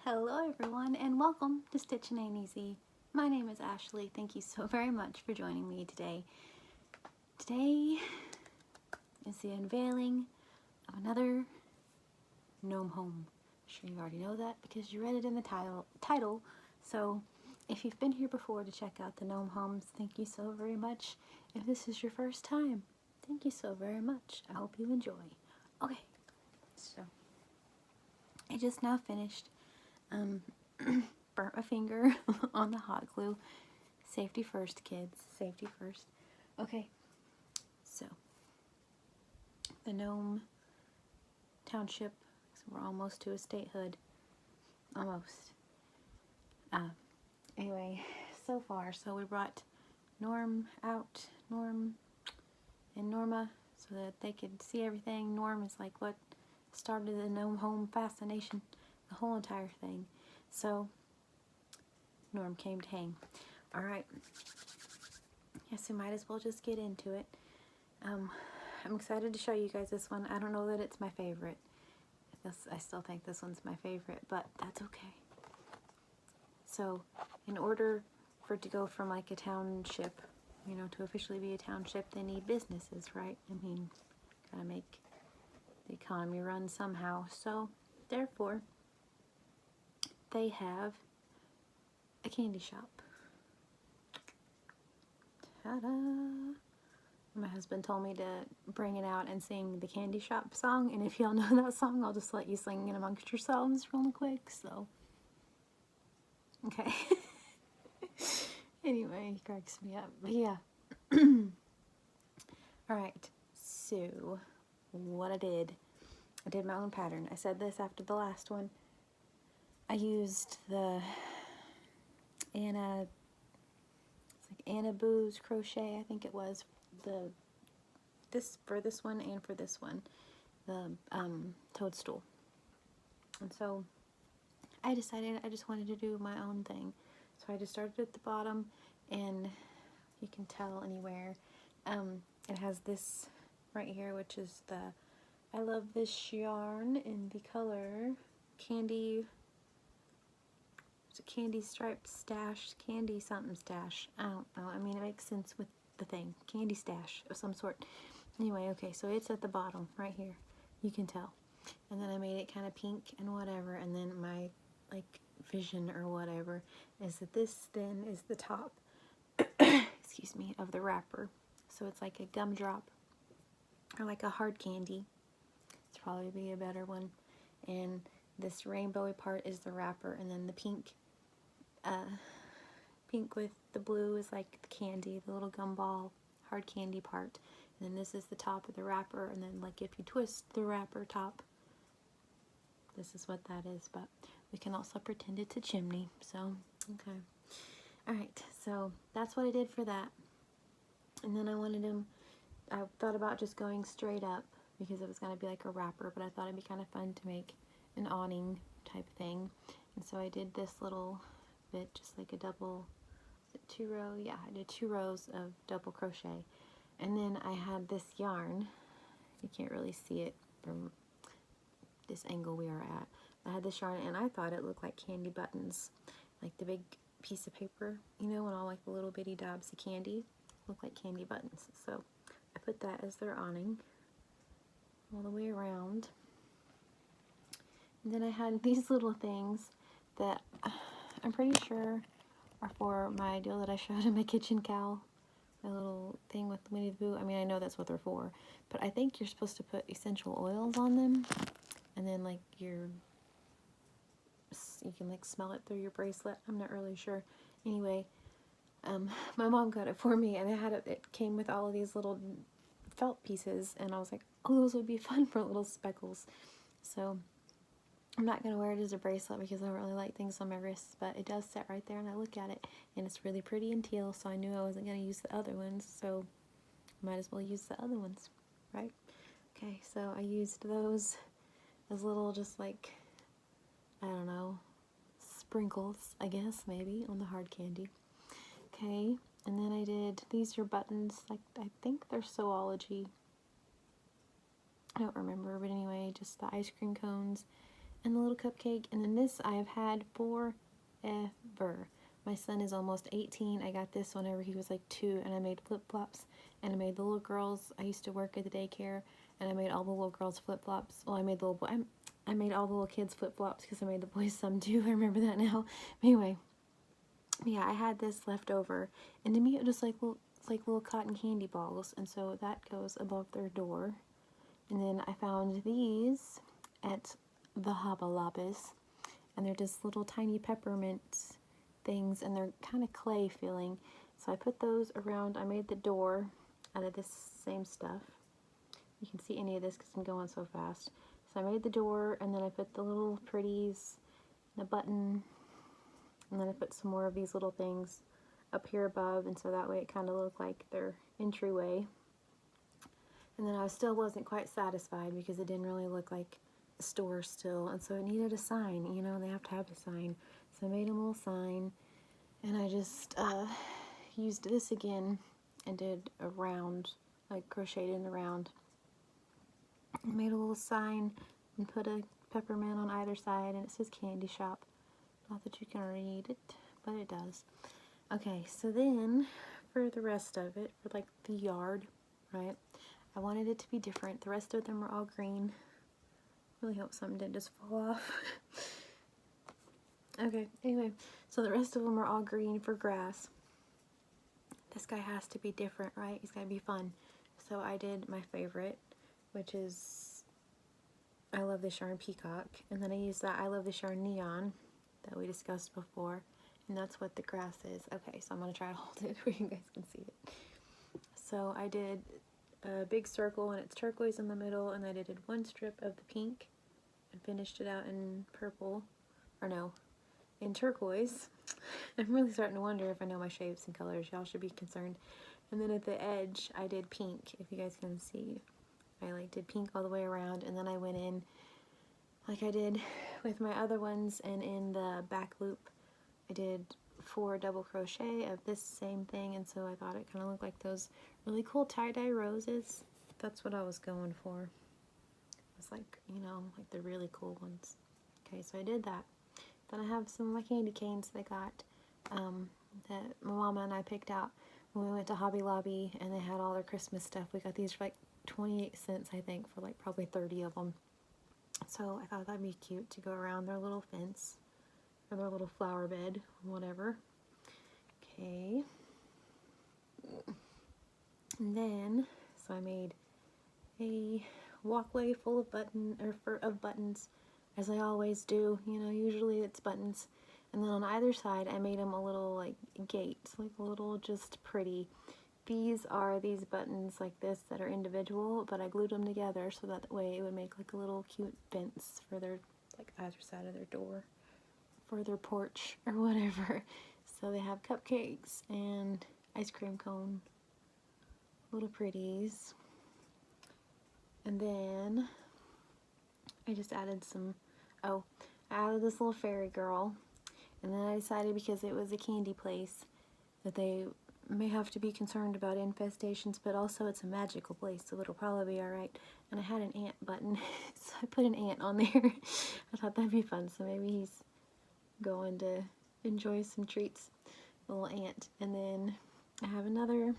Hello everyone and welcome to Stitchin' Ain't Easy. My name is Ashley. Thank you so very much for joining me today. Today is the unveiling of another gnome home. I'm sure you already know that because you read it in the title. So if you've been here before to check out the gnome homes, thank you so very much. If this is your first time, thank you so very much. I hope you enjoy. Okay, so I just now finished burnt my finger on the hot glue. Safety first, kids. Safety first. Okay, so the Gnome Township. So we're almost to a statehood. Almost. Anyway, so far, so we brought Norm out, Norm and Norma, so that they could see everything. Norm is like what started the gnome home fascination, the whole entire thing. So Norm came to hang. All right. Yes, we might as well just get into it. I'm excited to show you guys this one. I don't know that it's my favorite. I still think this one's my favorite, but that's okay. So, in order for it to go from like a township, you know, to officially be a township, they need businesses, right? I mean, gotta make the economy run somehow. So, therefore, they have a candy shop. Ta-da! My husband told me to bring it out and sing the Candy Shop song, and if y'all know that song, I'll just let you sing it amongst yourselves really quick, so. Okay. Anyway, he cracks me up, but yeah. Alright, so, what I did my own pattern. I said this after the last one. I used the Anna Boo's crochet, I think it was, for this one and for this one, the toadstool. And so I decided I just wanted to do my own thing. So I just started at the bottom, and you can tell anywhere. It has this right here, which is I love this yarn in the color candy. It's a candy striped stash, candy something stash. I don't know. I mean, it makes sense with the thing. Candy stash of some sort. Anyway, okay, so it's at the bottom right here. You can tell. And then I made it kind of pink and whatever. And then my, like, vision or whatever is that this then is the top, excuse me, of the wrapper. So it's like a gumdrop or like a hard candy. It's probably be a better one. And this rainbowy part is the wrapper, and then the pink with the blue is like the candy, the little gumball hard candy part. And then this is the top of the wrapper, and then like if you twist the wrapper top, this is what that is. But we can also pretend it's a chimney. So okay, all right, so that's what I did for that. And then I thought about just going straight up because it was going to be like a wrapper, but I thought it'd be kind of fun to make an awning type thing. And so I did this little bit, just like a double, is it 2 row? Yeah, I did 2 rows of double crochet. And then I had this yarn. You can't really see it from this angle we are at. I had this yarn, and I thought it looked like candy buttons, like the big piece of paper, you know, and all like the little bitty dabs of candy look like candy buttons. So I put that as their awning all the way around. And then I had these little things that I'm pretty sure are for my deal that I showed in my kitchen cowl. My little thing with Winnie the Pooh. I mean, I know that's what they're for, but I think you're supposed to put essential oils on them, and then like you can like smell it through your bracelet. I'm not really sure. Anyway, my mom got it for me, and it came with all of these little felt pieces, and I was like, oh, those would be fun for little speckles. So I'm not going to wear it as a bracelet because I don't really like things on my wrists, but it does sit right there, and I look at it, and it's really pretty and teal, so I knew I wasn't going to use the other ones, so might as well use the other ones, right? Okay, so I used those as little, just like, I don't know, sprinkles, I guess, maybe, on the hard candy. Okay, and then I did, these are buttons, like, I think they're Sewology. I don't remember, but anyway, just the ice cream cones. and the little cupcake. And then this I have had forever. My son is almost 18. I got this whenever he was like 2, and I made flip-flops, and I made the little girls. I used to work at the daycare, and I made all the little girls flip-flops. Well, I made the little boy. I made all the little kids flip-flops because I made the boys some too. I remember that now. Anyway, yeah, I had this left over, and to me it was just like little, it's like little cotton candy balls, and so that goes above their door. And then I found these at the Haba Lobbies, and they're just little tiny peppermint things, and they're kind of clay feeling. So I put those around. I made the door out of this same stuff. You can see any of this because I'm going so fast. So I made the door, and then I put the little pretties, the button, and then I put some more of these little things up here above, and so that way it kind of looked like their entryway. And then I still wasn't quite satisfied because it didn't really look like a store still, and so it needed a sign. You know, they have to have a sign. So I made a little sign, and I just used this again and did a round, like crocheted in the round. I made a little sign and put a peppermint on either side, and it says candy shop. Not that you can read it, but it does. Okay, so then for the rest of it, for like the yard, right, I wanted it to be different. The rest of them were all green. Really hope something didn't just fall off. Okay, anyway, so the rest of them are all green for grass. This guy has to be different, right? He's got to be fun. So I did my favorite, which is I Love This Yarn Peacock. And then I used that I Love This Yarn Neon that we discussed before. And that's what the grass is. Okay, so I'm going to try to hold it where you guys can see it. So I did a big circle, and it's turquoise in the middle, and I did one strip of the pink and finished it out in purple, or no, in turquoise. I'm really starting to wonder if I know my shapes and colors. Y'all should be concerned. And then at the edge I did pink, if you guys can see. I like did pink all the way around, and then I went in like I did with my other ones, and in the back loop I did 4 double crochet of this same thing, and so I thought it kind of looked like those really cool tie-dye roses. That's what I was going for. It's like, you know, like the really cool ones. Okay, so I did that. Then I have some of my candy canes that I got that my mama and I picked out when we went to Hobby Lobby, and they had all their Christmas stuff. We got these for like 28 cents, I think, for like probably 30 of them. So I thought that'd be cute to go around their little fence, or their little flower bed, whatever. Okay. And then, so I made a walkway full of buttons, as I always do. You know, usually it's buttons. And then on either side, I made them a little like gates, like a little just pretty. These are these buttons like this that are individual, but I glued them together so that way it would make like a little cute fence for their, like either side of their door, for their porch or whatever. So they have cupcakes and ice cream cone, little pretties. And then I just added some, I added this little fairy girl. And then I decided, because it was a candy place, that they may have to be concerned about infestations, but also it's a magical place, so it'll probably be alright. And I had an ant button, so I put an ant on there. I thought that'd be fun, so maybe he's going to enjoy some treats. A little ant. And then I have another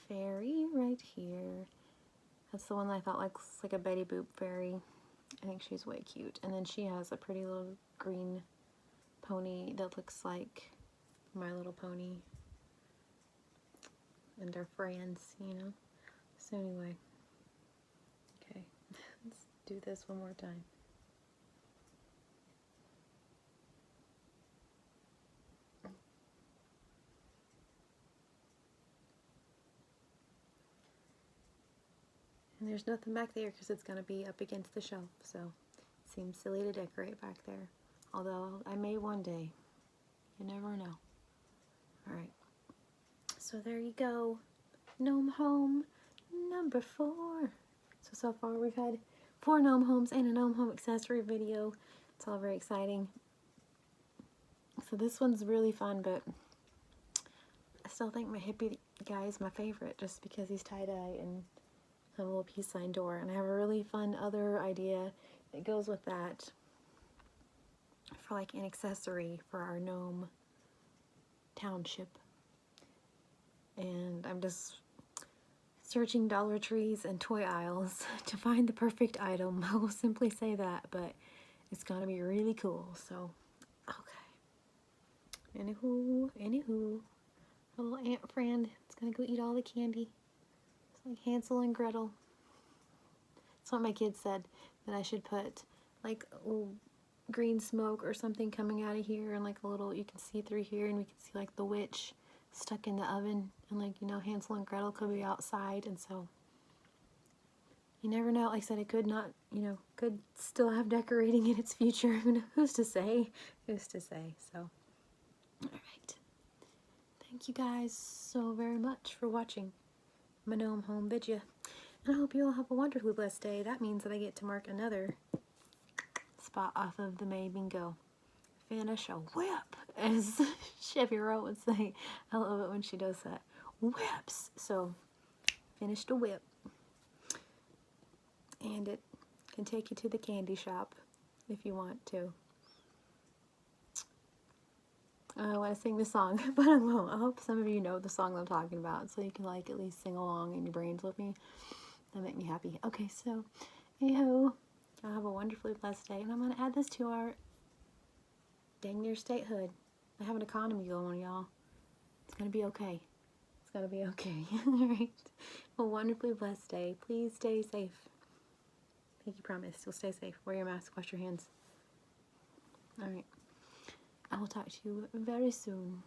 fairy right here. That's the one that I thought looks like a Betty Boop fairy. I think she's way cute. And then she has a pretty little green pony that looks like My Little Pony. And they're friends, you know. So anyway. Okay. Let's do this one more time. And there's nothing back there because it's going to be up against the shelf, so it seems silly to decorate back there. Although I may one day. You never know. Alright. So there you go. Gnome home number 4. So far we've had 4 gnome homes and a gnome home accessory video. It's all very exciting. So this one's really fun, but I still think my hippie guy is my favorite just because he's tie-dye and have a little peace sign door. And I have a really fun other idea it goes with that for like an accessory for our gnome township. And I'm just searching Dollar Trees and toy aisles to find the perfect item. I will simply say that, but it's gonna be really cool. So, okay. Anywho, a little ant friend. It's gonna go eat all the candy. It's like Hansel and Gretel. That's what my kids said, that I should put like a little green smoke or something coming out of here, and like a little, you can see through here, and we can see like the witch stuck in the oven, and like, you know, Hansel and Gretel could be outside, and so you never know. Like I said, it could not, you know, could still have decorating in its future. Who's to say? Who's to say? So, alright. Thank you guys so very much for watching my gnome home video. And I hope you all have a wonderfully blessed day. That means that I get to mark another spot off of the May bingo. Finish a whip, as Chevy Rowe would say. I love it when she does that. Whips. So, finished a whip. And it can take you to the candy shop if you want to. I want to sing the song, but I won't. I hope some of you know the song I'm talking about, so you can like at least sing along in your brains with me. That make me happy. Okay, so, hey-ho. Y'all have a wonderfully blessed day, and I'm going to add this to our dang near statehood. I have an economy going, y'all. It's going to be okay. It's going to be okay. Alright. A wonderfully blessed day. Please stay safe. Pinky promise. You'll stay safe. Wear your mask. Wash your hands. Alright. I will talk to you very soon.